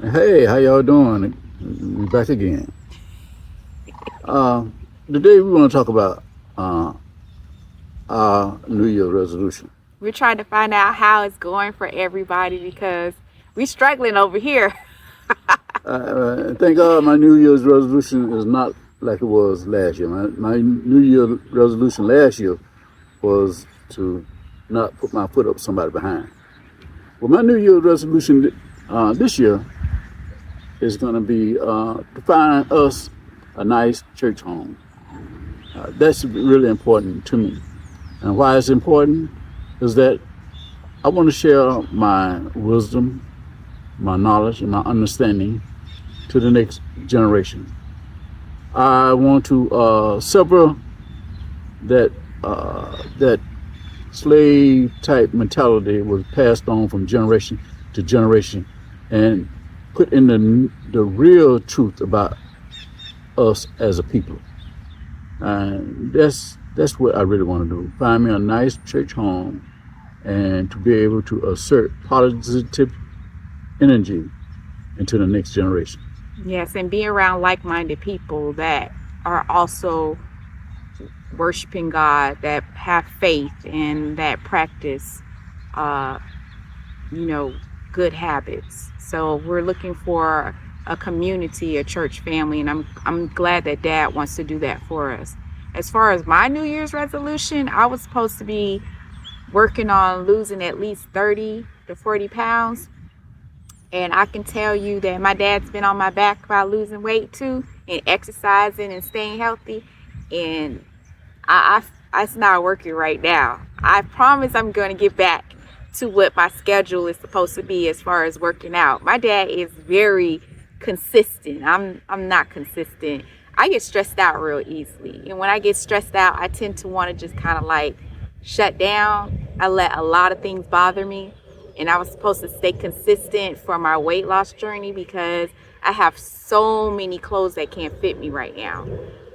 Hey, how y'all doing? We back again. Uh, Today we want to talk about uh, our New Year resolution. We're trying to find out how it's going for everybody because we're struggling over here. Thank God my New Year's resolution is not like it was last year. My New Year resolution last year was to not put my foot up somebody behind. Well, my New Year resolution this year is going to be to find us a nice church home. That's really important to me. And why it's important is that I want to share my wisdom, my knowledge, and my understanding to the next generation. I want to sever that slave type mentality was passed on from generation to generation, and put in the real truth about us as a people. And that's what I really want to do. Find me a nice church home and to be able to assert positive energy into the next generation. Yes, and be around like-minded people that are also worshiping God, that have faith and that practice, uh, good habits. So we're looking for a community, a church family, and I'm glad that Dad wants to do that for us. As far as my New Year's resolution, I was supposed to be working on losing at least 30 to 40 pounds. And I can tell you that my dad's been on my back about losing weight too, and exercising and staying healthy. And it's not working right now. I promise I'm going to get back to what my schedule is supposed to be as far as working out. My dad is very consistent. I'm not consistent. I get stressed out real easily. And when I get stressed out, I tend to want to just kind of like shut down. I let a lot of things bother me. And I was supposed to stay consistent for my weight loss journey because I have so many clothes that can't fit me right now.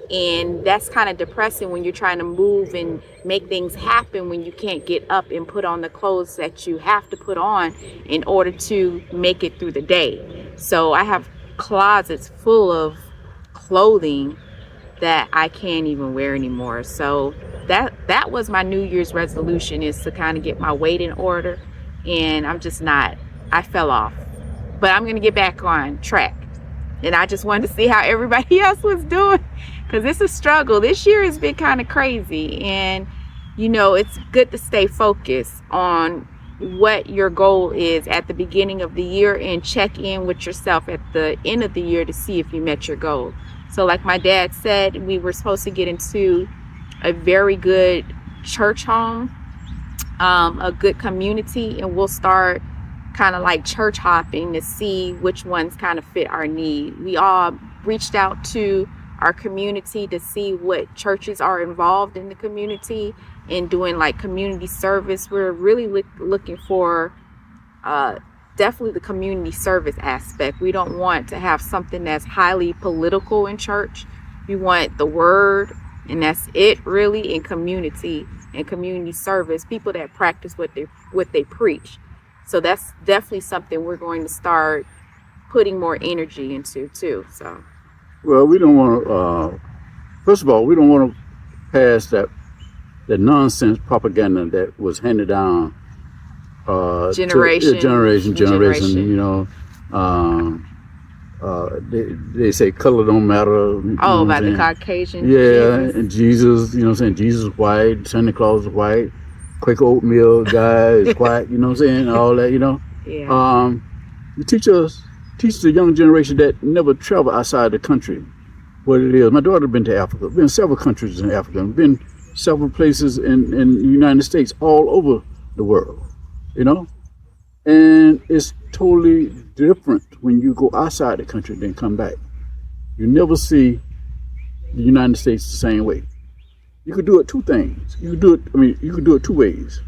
And that's kind of depressing when you're trying to move and make things happen when you can't get up and put on the clothes that you have to put on in order to make it through the day. So I have closets full of clothing that I can't even wear anymore. So that was my New Year's resolution, is to kind of get my weight in order. And I fell off. But I'm going to get back on track. And I just wanted to see how everybody else was doing, because it's a struggle. This year has been kind of crazy. And, it's good to stay focused on what your goal is at the beginning of the year and check in with yourself at the end of the year to see if you met your goal. So like my dad said, we were supposed to get into a very good church home, a good community, and we'll start kind of like church hopping to see which ones kind of fit our need. We all reached out to our community to see what churches are involved in the community and doing like community service. We're really looking for definitely the community service aspect. We don't want to have something that's highly political in church. We want the word, and that's it really, in community and community service, people that practice what they preach. So that's definitely something we're going to start putting more energy into too. So, Well, we don't want to. First of all, we don't want to pass that nonsense propaganda that was handed down generation. They say color don't matter. Oh, about the Caucasian. Yeah, Jesus. And Jesus, Jesus is white, Santa Claus is white, Quaker oatmeal guy is white, all that, Yeah. You teach the young generation that never travel outside the country what it is. My daughter been to Africa, been several countries in Africa, been several places in the United States, all over the world, and it's totally different when you go outside the country then come back. You never see the United States the same way. You could do it two things. You could do it two ways.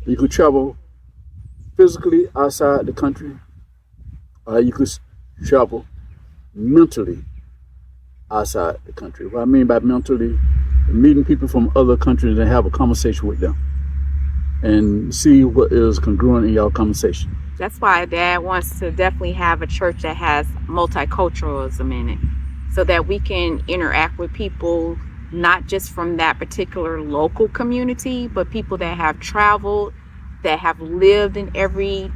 You could travel physically outside the country, or you could travel mentally outside the country. What I mean by mentally, meeting people from other countries and have a conversation with them. and see what is congruent in your conversation. That's why Dad wants to definitely have a church that has multiculturalism in it, so that we can interact with people not just from that particular local community, but people that have traveled, that have lived in every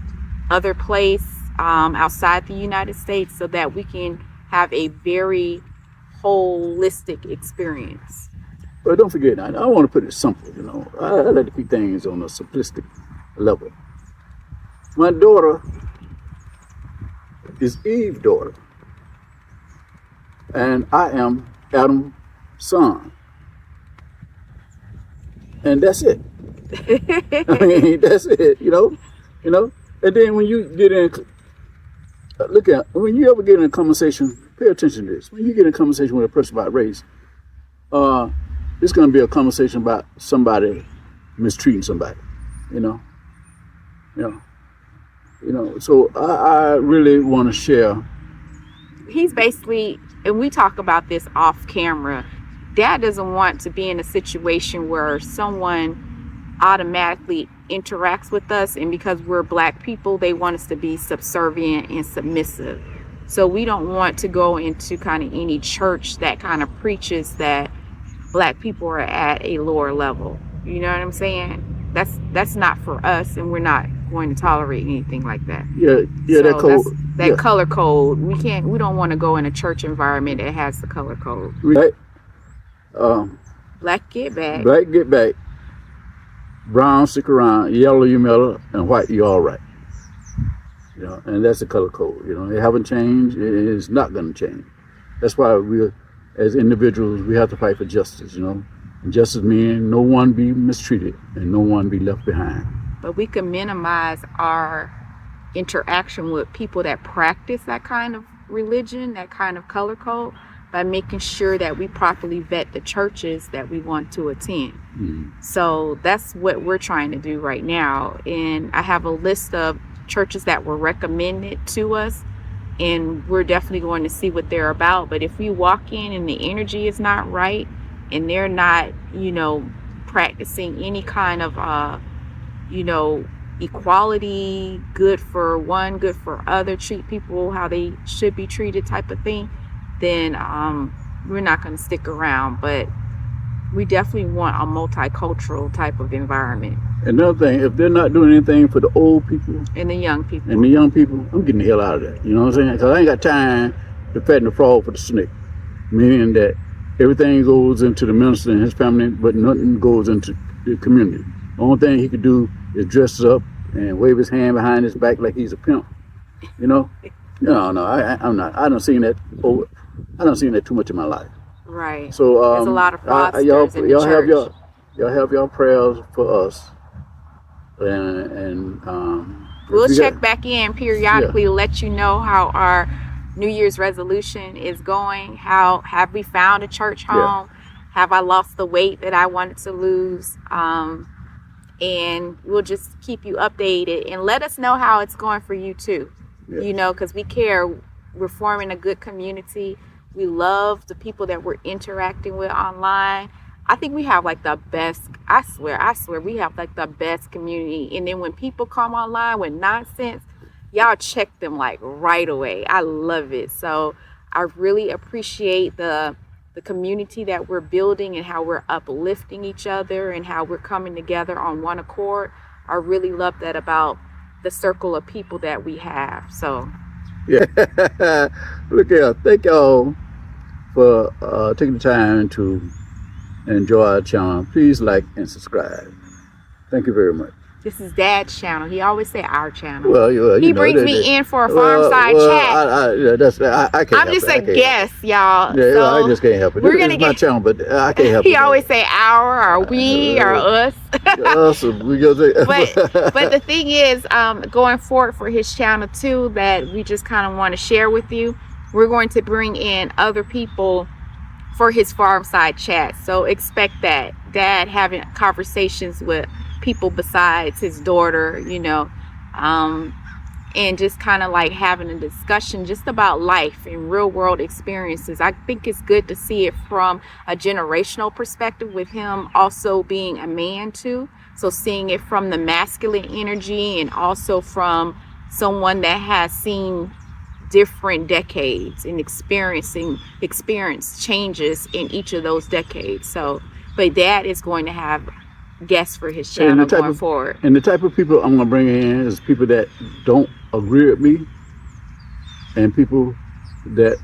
other place outside the United States, so that we can have a very holistic experience. But don't forget, I want to put it simple, you know. I like to keep things on a simplistic level. My daughter is Eve's daughter, and I am Adam's son. And that's it. I mean, that's it, you know. And then when you get in, when you ever get in a conversation, pay attention to this. When you get in a conversation with a person about race, it's going to be a conversation about somebody mistreating somebody, you know. So I really want to share. He's basically, and we talk about this off camera, Dad doesn't want to be in a situation where someone automatically interacts with us, and because we're Black people, they want us to be subservient and submissive. So we don't want to go into kind of any church that kind of preaches that Black people are at a lower level. You know what I'm saying? That's not for us, and we're not going to tolerate anything like that. Yeah, so that code. That color code. We don't want to go in a church environment that has the color code. Right. Black get back. Black get back. Brown stick around. Yellow you mellow, and white you all right. You know, and that's the color code. You know, it haven't changed. It is not going to change. That's why we, as individuals, we have to fight for justice. You know, and justice means no one be mistreated and no one be left behind. But we can minimize our interaction with people that practice that kind of religion, that kind of color code, by making sure that we properly vet the churches that we want to attend. Mm-hmm. So that's what we're trying to do right now. And I have a list of churches that were recommended to us, and we're definitely going to see what they're about. But if we walk in and the energy is not right, and they're not, practicing any kind of, equality, good for one, good for other, treat people how they should be treated type of thing, then we're not going to stick around. But we definitely want a multicultural type of environment. Another thing, if they're not doing anything for the old people and the young people, I'm getting the hell out of that. You know what I'm saying? Because I ain't got time to fatten the frog for the snake. Meaning that everything goes into the minister and his family, but nothing goes into the community. The only thing he could do is dress up and wave his hand behind his back like he's a pimp. You know? No, I'm not. I don't seen that too much in my life. Right. So there's a lot of fraudsters in the y'all church. Y'all have your prayers for us, and we'll check back in periodically to let you know how our New Year's resolution is going. How have we found a church home? Yeah. Have I lost the weight that I wanted to lose? And we'll just keep you updated and let us know how it's going for you too. Yeah. Because we care. We're forming a good community. We love the people that we're interacting with online. I think we have like the best, I swear, we have like the best community. And then when people come online with nonsense, y'all check them like right away. I love it. So I really appreciate the community that we're building and how we're uplifting each other and how we're coming together on one accord. I really love that about the circle of people that we have. So yeah. Look here, thank y'all for taking the time to enjoy our channel. Please like and subscribe. Thank you very much. This is Dad's channel. He always say our channel. Well, he brings me in for a Farmside Chat. I can't. I'm just a guest, y'all. Yeah, so I just can't help it. It's my channel, but I can't help it. He always say our, or we, or us. Us, we go say. But the thing is, going forward for his channel too, that we just kind of want to share with you. We're going to bring in other people for his Farmside Chat. So expect that. Dad having conversations with people besides his daughter, and just kind of like having a discussion just about life and real world experiences. I think it's good to see it from a generational perspective, with him also being a man too. So seeing it from the masculine energy and also from someone that has seen different decades and experienced changes in each of those decades. So, but Dad is going to have guests for his channel going forward. And the type of people I'm gonna bring in is people that don't agree with me, and people that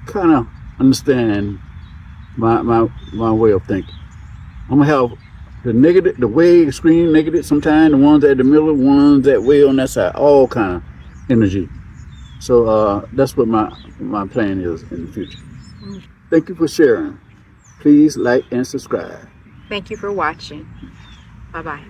kind of understand my way of thinking. I'm gonna have the negative, the way extreme negative, sometimes the ones at the middle, ones that way on that side, all kind of energy. So that's what my plan is in the future. Thank you for sharing. Please like and subscribe. Thank you for watching. Bye-bye.